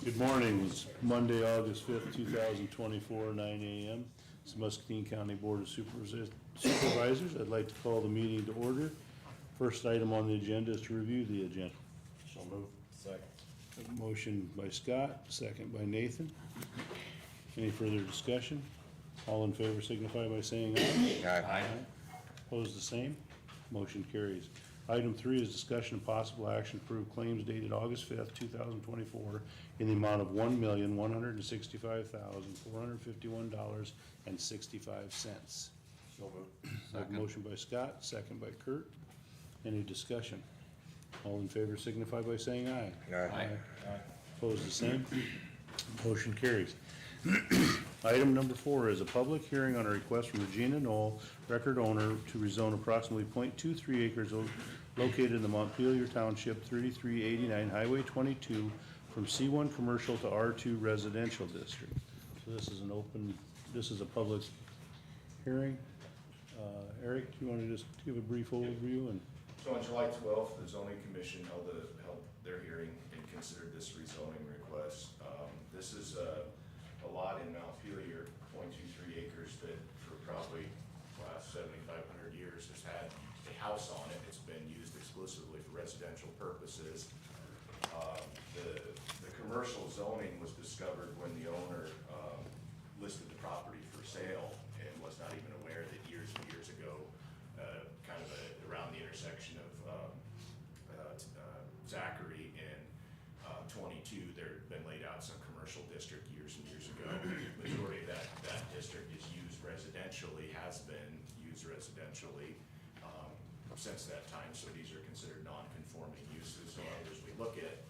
Good morning. It's Monday, August 5th, 2024, 9 a.m. It's the Muscatine County Board of Supervisors. I'd like to call the meeting to order. First item on the agenda is to review the agenda. So move. Second. A motion by Scott, second by Nathan. Any further discussion? All in favor signify by saying aye. Aye. Opposed, the same. Motion carries. Item 3 is discussion and possible action to approve claims dated August 5th, 2024 in the amount of $1,165,451.65. So move. Motion by Scott, second by Kurt. Any discussion? All in favor signify by saying aye. Aye. Opposed, the same. Motion carries. Item number 4 is a public hearing on a request from Regina Knoll, record owner, to rezone approximately .23 acres located in the Montpelier Township, 3389 Highway 22, from C1 Commercial to R2 Residential District. So this is a public hearing. Eric, do you want to just give a brief overview? And So on July 12th, the zoning commission held their hearing and considered this rezoning request. This is a lot in Montpelier, .23 acres, that for probably the last 7,500 years has had a house on it. It's been used exclusively for residential purposes. The commercial zoning was discovered when the owner listed the property for sale and was not even aware that years and years ago, around the intersection of Zachary and 22, there had been laid out some commercial district years and years ago. The majority of that district is used residentially, has been used residentially since that time, so these are considered non-conforming uses. So as we look at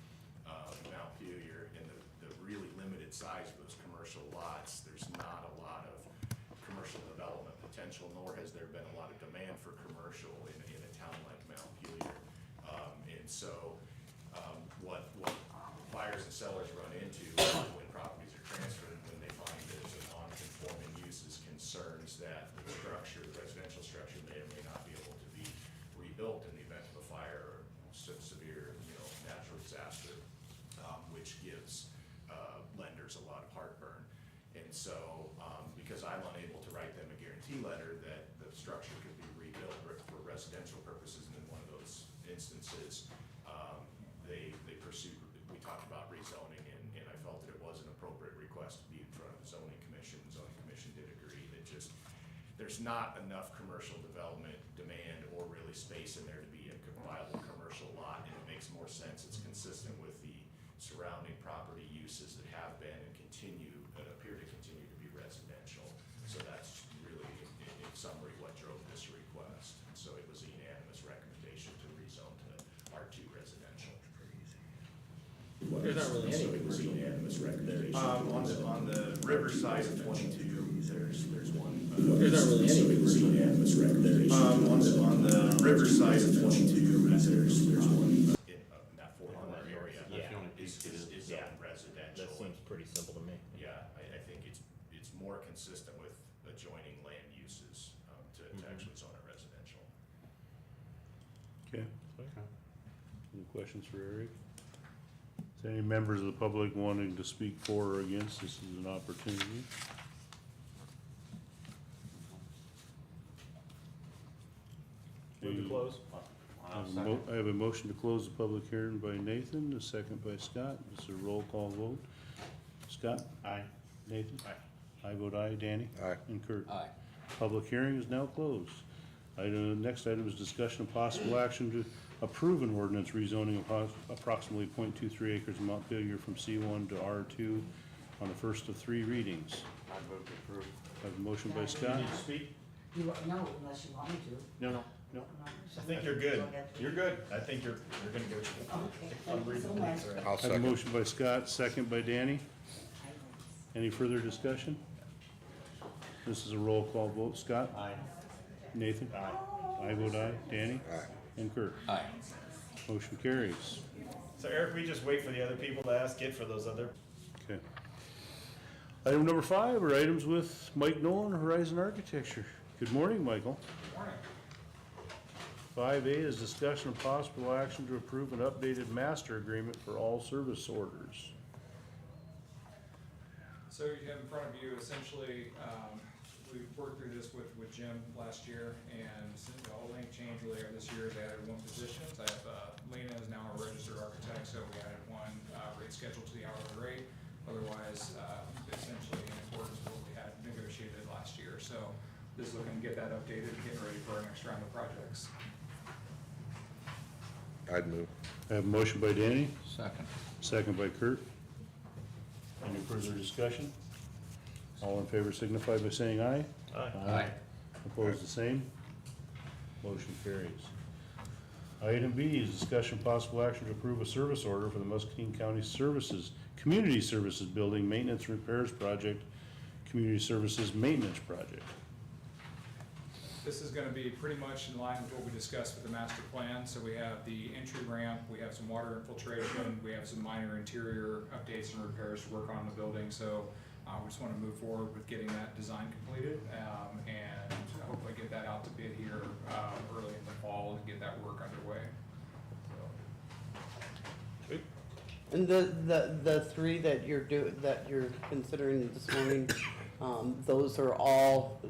Montpelier and the really limited size of those commercial lots, there's not a lot of commercial development potential, nor has there been a lot of demand for commercial in a town like Montpelier. And so what buyers and sellers run into when properties are transferred, when they find there's a non-conforming uses, concerns that the structure, the residential structure, may or may not be able to be rebuilt in the event of a fire or severe, natural disaster, which gives lenders a lot of heartburn. And so, because I'm unable to write them a guarantee letter that the structure could be rebuilt for residential purposes, and in one of those instances, they pursued, we talked about rezoning, and I felt that it was an appropriate request to be in front of the zoning commission. The zoning commission did agree that there's not enough commercial development demand or really space in there to be a viable commercial lot, and it makes more sense. It's consistent with the surrounding property uses that have been and appear to continue to be residential. So that's really, in summary, what drove this request. And so it was a unanimous recommendation to rezone to R2 residential. There's not really any It was a unanimous recommendation. On the river side of 22, there's one. There's not really any. It was a unanimous recommendation. On the river side of 22, there's one. In that 400 area. Yeah. Is zoned residential. That seems pretty simple to me. Yeah, I think it's more consistent with adjoining land uses to actually zone it residential. Okay. Any questions for Eric? Is there any members of the public wanting to speak for or against? This is an opportunity. Move to close. I have a motion to close the public hearing by Nathan, a second by Scott. This is a roll call vote. Scott? Aye. Nathan? Aye. I vote aye. Danny? Aye. And Kurt? Aye. Public hearing is now closed. Next item is discussion of possible action to approve an ordinance rezoning approximately .23 acres of Montpelier from C1 to R2 on the first of 3 readings. I move to approve. I have a motion by Scott. speak? No, unless you want me to. No. I think you're good. You're good. I think you're gonna get it. Okay, thank you so much. I'll I have a motion by Scott, second by Danny. Any further discussion? This is a roll call vote. Scott? Aye. Nathan? Aye. I vote aye. Danny? Aye. And Kurt? Aye. Motion carries. So Eric, we just wait for the other people to ask it for those other. Okay. Item number 5 are items with Mike Nolan, Horizon Architecture. Good morning, Michael. Morning. 5A is discussion of possible action to approve an updated master agreement for all service orders. So you have in front of you essentially, we worked through this with Jim last year, and since the only change really this year is added one position. So I have, Lena is now a registered architect, so we added one rate schedule to the hourly rate. Otherwise, essentially in accordance with what we had negotiated last year. So just looking to get that updated and getting ready for our next round of projects. I'd move. I have a motion by Danny, Second. second by Kurt. Any further discussion? All in favor signify by saying aye. Aye. Opposed, the same. Motion carries. Item B is discussion possible action to approve a service order for the Muscatine County Services, Community Services Building Maintenance Repairs Project, Community Services Maintenance Project. This is gonna be pretty much in line with what we discussed with the master plan. So we have the entry ramp, we have some water infiltration, we have some minor interior updates and repairs to work on in the building. So we just wanna move forward with getting that design completed, and hopefully get that out to bid here, early in the fall and get that work underway. So, And the three that you're considering this morning, those are all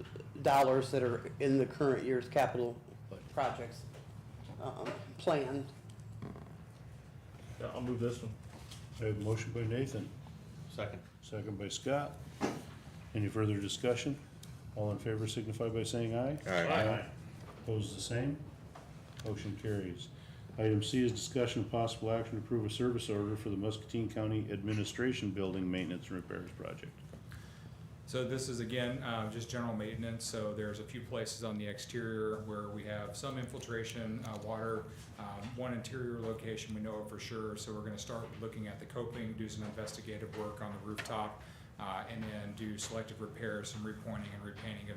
dollars that are in the current year's capital projects, plan. Yeah, I'll move this one. I have a motion by Nathan, Second. second by Scott. Any further discussion? All in favor signify by saying aye. Aye. Opposed, the same. Motion carries. Item C is discussion of possible action to approve a service order for the Muscatine County Administration Building Maintenance and Repairs Project. So this is again, just general maintenance, so there's a few places on the exterior where we have some infiltration, water, one interior location we know of for sure, so we're gonna start looking at the coping, do some investigative work on the rooftop, and then do selective repairs, some repointing and repainting of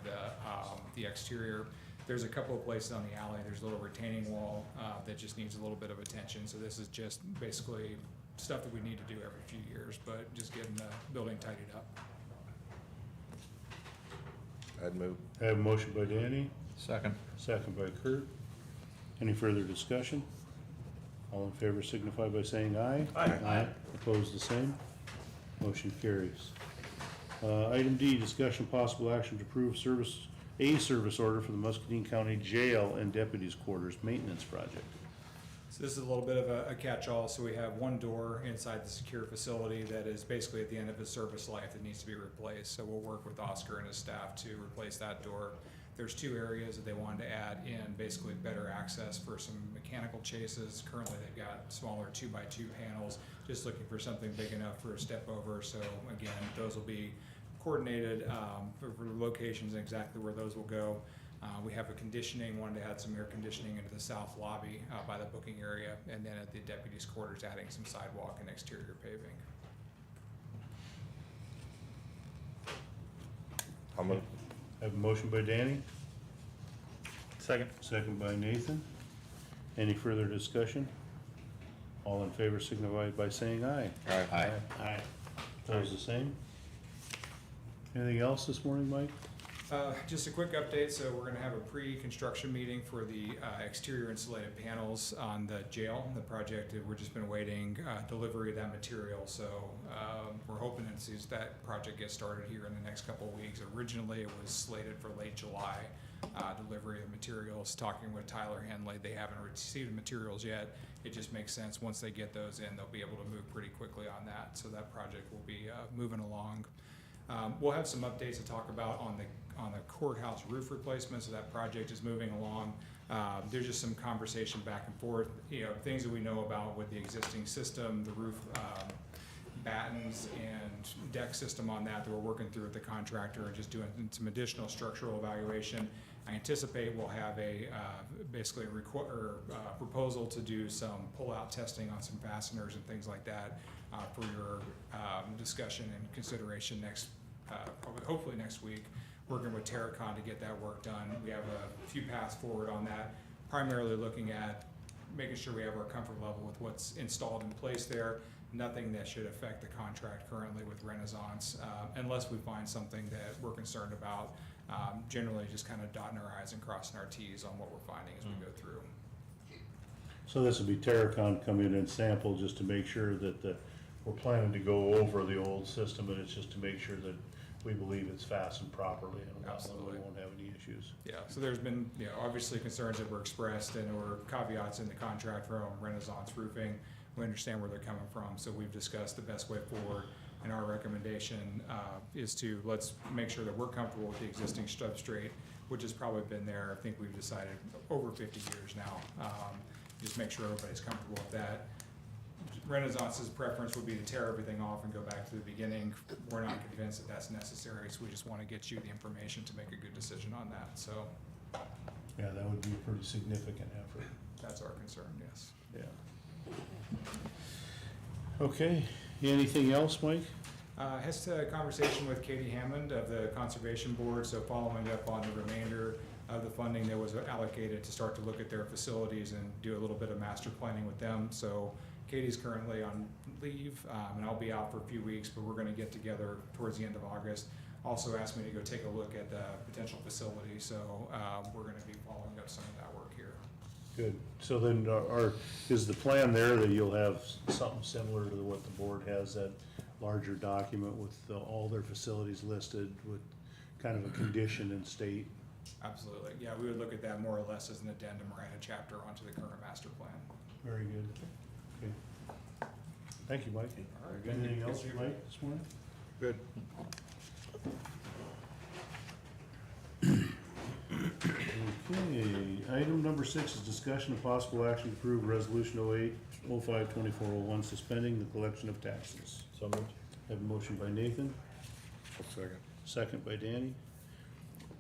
the exterior. There's a couple of places on the alley, there's a little retaining wall, that just needs a little bit of attention, so this is just basically stuff that we need to do every few years, but just getting the building tidied up. I'd move. I have a motion by Danny, Second. second by Kurt. Any further discussion? All in favor signify by saying aye. Aye. Opposed, the same. Motion carries. Item D, discussion possible action to approve a service order for the Muscatine County Jail and Deputies Quarters Maintenance Project. So this is a little bit of a catch-all, so we have one door inside the secure facility that is basically at the end of its service life that needs to be replaced. So we'll work with Oscar and his staff to replace that door. There's two areas that they wanted to add in, basically better access for some mechanical chases. Currently they've got smaller 2x2 panels, just looking for something big enough for a step over. So again, those will be coordinated for locations and exactly where those will go. We have a conditioning, wanted to add some air conditioning into the south lobby by the booking area, and then at the deputies' quarters, adding some sidewalk and exterior paving. I'll move. I have a motion by Danny, Second. second by Nathan. Any further discussion? All in favor signify by saying aye. Aye. Aye. Opposed, the same. Anything else this morning, Mike? Just a quick update, so we're gonna have a pre-construction meeting for the exterior insulated panels on the jail, the project. We've just been awaiting delivery of that material, so we're hoping to see that project get started here in the next couple of weeks. Originally, it was slated for late July, delivery of materials. Talking with Tyler Henley, they haven't received the materials yet. It just makes sense, once they get those in, they'll be able to move pretty quickly on that, so that project will be moving along. We'll have some updates to talk about on the courthouse roof replacement, so that project is moving along. There's just some conversation back and forth, things that we know about with the existing system, the roof battens and deck system on that we're working through with the contractor and just doing some additional structural evaluation. I anticipate we'll have basically a proposal to do some pull-out testing on some fasteners and things like that for your discussion and consideration hopefully next week. Working with Terracon to get that work done. We have a few paths forward on that, primarily looking at making sure we have our comfort level with what's installed in place there. Nothing that should affect the contract currently with Renaissance, unless we find something that we're concerned about. Generally just kind of dotting our I's and crossing our T's on what we're finding as we go through. So this will be Terracon come in and sample just to make sure that the we're planning to go over the old system, but it's just to make sure that we believe it's fastened properly and we Absolutely. won't have any issues. Yeah, so there's been, obviously concerns that were expressed and or caveats in the contract from Renaissance Roofing. We understand where they're coming from, so we've discussed the best way forward. And our recommendation is to, let's make sure that we're comfortable with the existing substrate, which has probably been there, I think we've decided, over 50 years now. Just make sure everybody's comfortable with that. Renaissance's preference would be to tear everything off and go back to the beginning. We're not convinced that that's necessary, so we just want to get you the information to make a good decision on that. So Yeah, that would be a pretty significant effort. that's our concern, yes. Yeah. Okay, anything else, Mike? Has a conversation with Katie Hammond of the Conservation Board, so following up on the remainder of the funding that was allocated to start to look at their facilities and do a little bit of master planning with them. So Katie's currently on leave, and I'll be out for a few weeks, but we're gonna get together towards the end of August. Also asked me to go take a look at the potential facility, so we're gonna be following up some of that work here. Good. So then, is the plan there that you'll have something similar to what the board has, that larger document with all their facilities listed with kind of a condition and state? Absolutely, yeah, we would look at that more or less as an addendum or add a chapter onto the current master plan. Very good. Okay. Thank you, Mike. All right, good. Anything Good else, to hear. Mike, this morning? Good. Okay, item number 6 is discussion of possible action to approve resolution 08-05-2401, suspending the collection of taxes. So moved. Have a motion by Nathan, Second. second by Danny.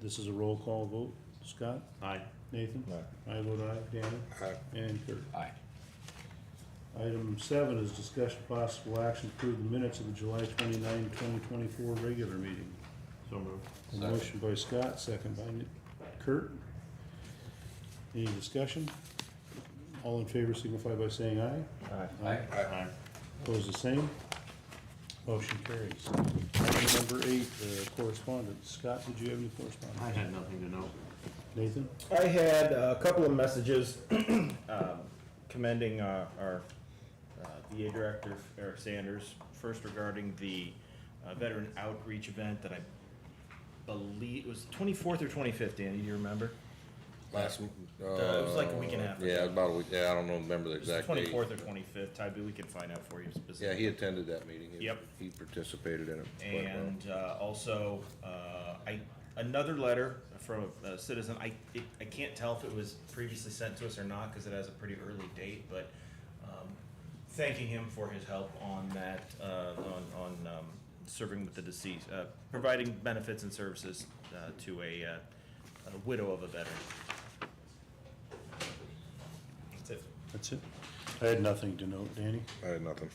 This is a roll call vote. Scott? Aye. Nathan? Aye. I vote aye. Danny? Aye. And Kurt? Aye. Item 7 is discussion of possible action to approve the minutes of the July 29, 2024 regular meeting. So moved. A motion by Scott, second by Kurt. Any discussion? All in favor signify by saying aye. Aye. Aye. Opposed, the same. Motion carries. Item number 8, correspondence. Scott, did you have any correspondence? I had nothing to know. Nathan? I had a couple of messages commending our VA director, Eric Sanders. First regarding the veteran outreach event that I believe it was 24th or 25th, Danny, do you remember? Last, it was like a week and a half ago. Yeah, about a week, yeah, I don't know, remember the It was the exact date. 24th or 25th, Tybee, we can find out for you Yeah, specifically. he attended that meeting. Yep. He participated in it quite well. And also, another letter from a citizen, I can't tell if it was previously sent to us or not, because it has a pretty early date, but thanking him for his help on that, on serving with the deceased, providing benefits and services to a widow of a veteran. That's it. That's it? I had nothing to note. Danny? I had nothing.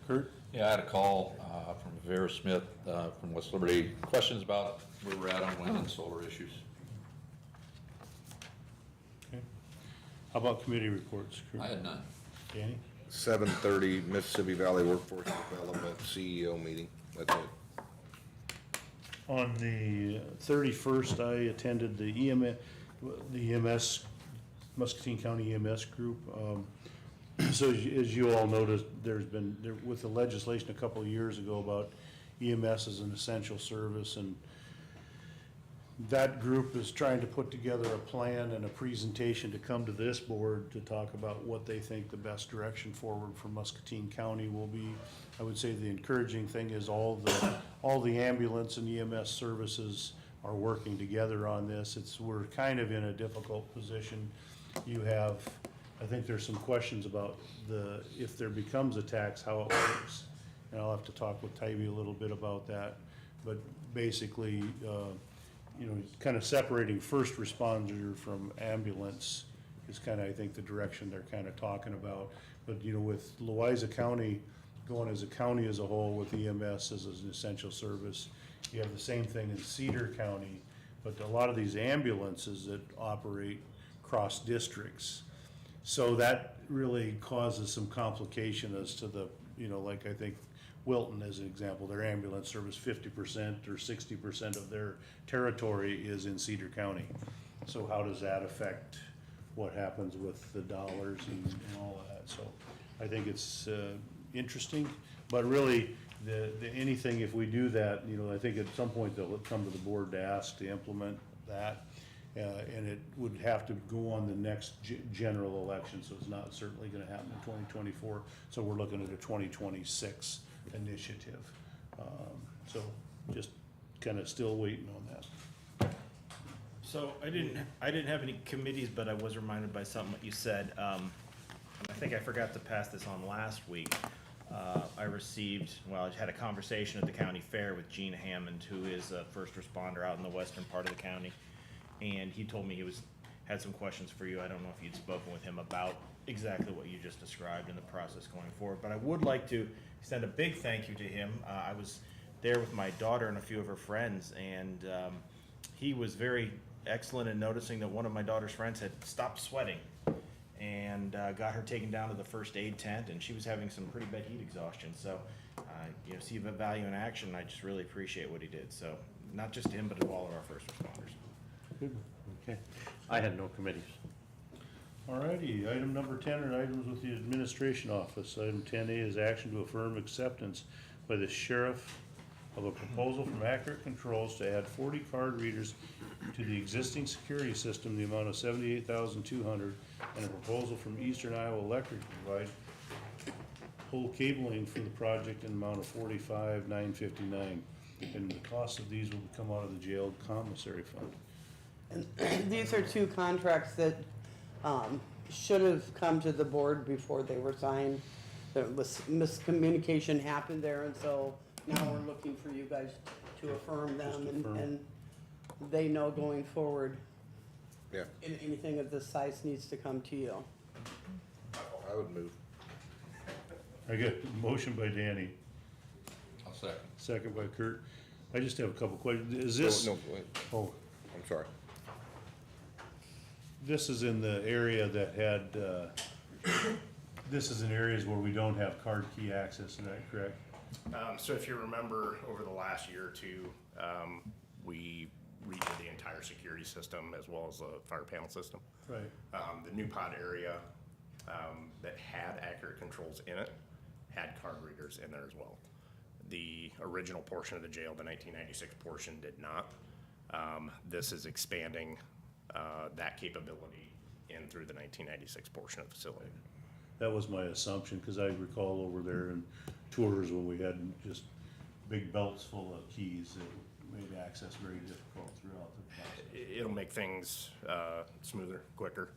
Kurt? Yeah, I had a call from Vera Smith from West Liberty, questions about where we're at on wind and solar issues. Okay. How about committee reports? Kurt? I had none. Danny? 7:30 Mississippi Valley Workforce Development CEO meeting. That's it. On the 31st, I attended the EMS, Muscatine County EMS group. So as you all noticed, with the legislation a couple of years ago about EMS as an essential service, and that group is trying to put together a plan and a presentation to come to this board to talk about what they think the best direction forward for Muscatine County will be. I would say the encouraging thing is all the ambulance and EMS services are working together on this. We're kind of in a difficult position. I think there's some questions about if there becomes a tax, how it works. And I'll have to talk with Tybee a little bit about that. But basically, kind of separating first responder from ambulance is kind of, I think, the direction they're kind of talking about. But, with Louisa County going as a county as a whole with EMS as an essential service, you have the same thing in Cedar County. But a lot of these ambulances that operate cross districts. So that really causes some complication as to like I think Wilton as an example, their ambulance service, 50% or 60% of their territory is in Cedar County. So how does that affect what happens with the dollars and all that? So I think it's, interesting, but really, anything, if we do that, you know, I think at some point they'll come to the board to ask to implement that. And it would have to go on the next general election, so it's not certainly gonna happen in 2024. So we're looking at a 2026 initiative. So just kinda still waiting on that. So I didn't have any committees, but I was reminded by something that you said. I think I forgot to pass this on last week. I had a conversation at the county fair with Gene Hammond, who is a first responder out in the western part of the county. And he told me he had some questions for you. I don't know if you'd spoken with him about exactly what you just described in the process going forward, but I would like to extend a big thank you to him. I was there with my daughter and a few of her friends, and he was very excellent in noticing that one of my daughter's friends had stopped sweating and got her taken down to the first aid tent, and she was having some pretty bad heat exhaustion. So, see the value in action. I just really appreciate what he did. So, not just him, but all of our first responders. Good, okay. I had no committees. Alrighty, item number 10 are items with the administration office. Item 10A is action to affirm acceptance by the sheriff of a proposal from Accurate Controls to add 40 card readers to the existing security system, the amount of $78,200, and a proposal from Eastern Iowa Electric to provide whole cabling for the project in the amount of $45,959. And the cost of these will come out of the jail commissary fund. And these are two contracts that should have come to the board before they were signed. There was miscommunication happened there, and so now we're looking for you guys to affirm them, Just affirm. and they know going forward, Yeah, anything of this size needs to come to you. I would move. I got a motion by Danny, I'll second. second by Kurt. I just have a couple questions. Is this? No, wait, Oh, I'm sorry. this is in the area that had, this is in areas where we don't have card key access, is that correct? So if you remember, over the last year or two, we redid the entire security system as well as the fire panel system. Right. The new pod area that had Accurate Controls in it had card readers in there as well. The original portion of the jail, the 1996 portion, did not. This is expanding that capability in through the 1996 portion of the facility. That was my assumption, because I recall over there in tours when we had just big belts full of keys, it made access very difficult throughout the process. It'll make things smoother, quicker.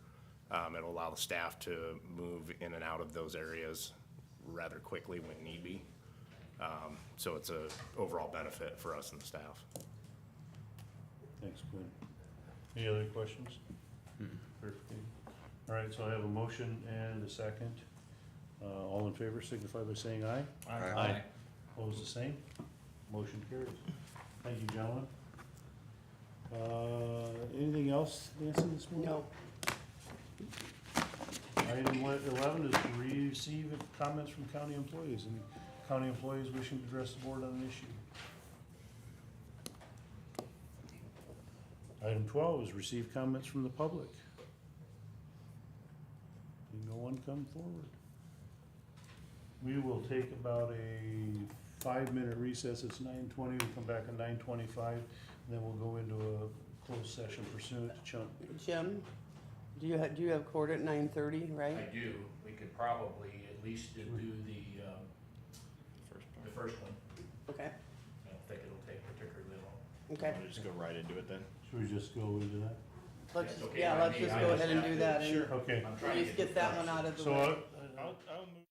It'll allow the staff to move in and out of those areas rather quickly when need be. So it's a overall benefit for us and the staff. Thanks, Quinn. Any other questions? Clarification? All right, so I have a motion and a second. All in favor signify by saying aye. Aye. Opposed, the same. Motion carries. Thank you, gentlemen. Anything else, Nancy, this morning? No, Item 11 is to receive comments from county employees, and county employees wishing to address the board on an issue. Item 12 is receive comments from the public. No one come forward. We will take about a 5-minute recess. It's 9:20. We'll come back at 9:25, and then we'll go into a closed session pursuant to Chunk. Jim, do you have court at 9:30, right? I do. We could probably at least do the first one. Okay, I don't think it'll take particularly long. okay. We'll just go right into it then. Should we just go into that? Let's, It's okay yeah, by let's me. just I go just ahead and have do to- that, and Okay. I'm at trying to least get that one out of the So way. I'll move.